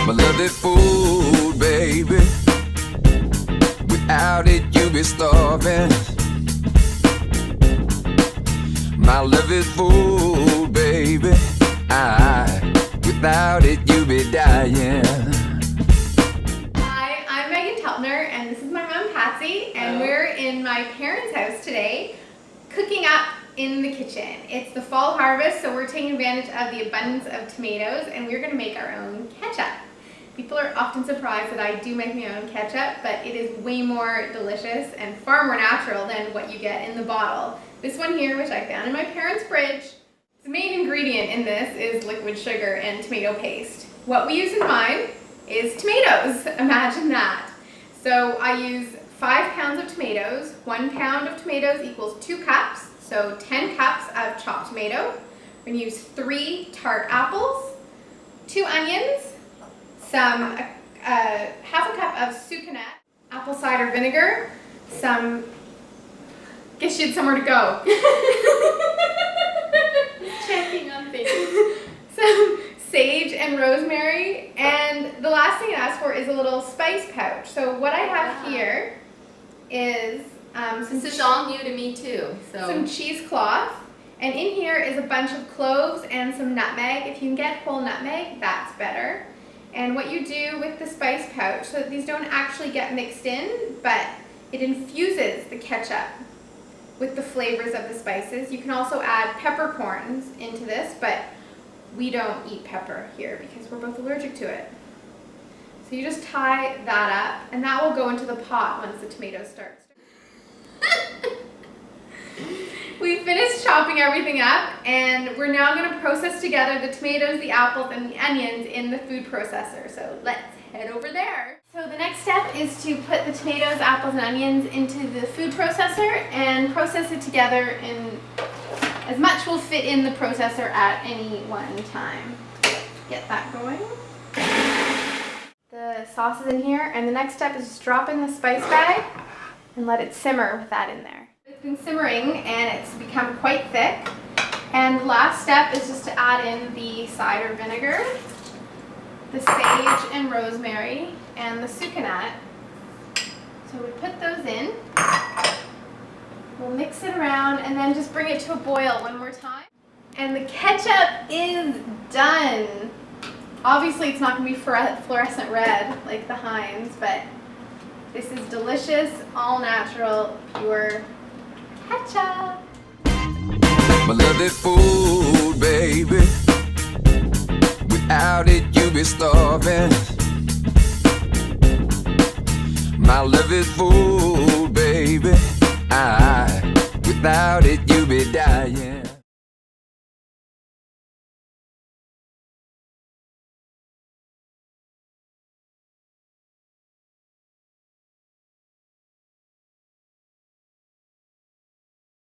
My love is food, baby. Without it, you be starving. My love is food, baby. Without it, you be dying. Hi, I'm Meghan Telpner, and this is my mom, Patsy, and we're in my parents' house today, cooking up in the kitchen. It's the fall harvest, so we're taking advantage of the abundance of tomatoes, and we're gonna make our own ketchup. People are often surprised that I do make my own ketchup, but it is way more delicious and far more natural than what you get in the bottle. This one here, which I found in my parents' fridge, the main ingredient in this is liquid sugar and tomato paste. What we use in mine is tomatoes. Imagine that. So I use 5 pounds of tomatoes. 1 pound of tomatoes equals 2 cups, so 10 cups of chopped tomato. We're gonna use 3 tart apples, 2 onions, some half a cup of sucanat, apple cider vinegar, some, guess you had somewhere to go. Checking on things. Some sage and rosemary, and the last thing I asked for is a little spice pouch. So what I have here is This is all new to me too. some cheesecloth, and in here is a bunch of cloves and some nutmeg. If you can get whole nutmeg, that's better. And what you do with the spice pouch, so that these don't actually get mixed in, but it infuses the ketchup with the flavors of the spices. You can also add peppercorns into this, but we don't eat pepper here because we're both allergic to it. So you just tie that up, and that will go into the pot once the tomatoes start. We finished chopping everything up, and we're now going to process together the tomatoes, the apples, and the onions in the food processor. So let's head over there. So the next step is to put the tomatoes, apples, and onions into the food processor and process it together in as much will fit in the processor at any one time. Get that going. The sauce is in here, and the next step is just drop in the spice bag and let it simmer with that in there. It's been simmering and it's become quite thick. And the last step is just to add in the cider vinegar, the sage and rosemary, and the sucanat. So we put those in. We'll mix it around and then just bring it to a boil one more time. And the ketchup is done. Obviously it's not going to be fluorescent red like the Heinz, but this is delicious, all natural, pure ketchup. My love is food, baby. Without it, you be starving. My love is food, baby. Without it, you be dying.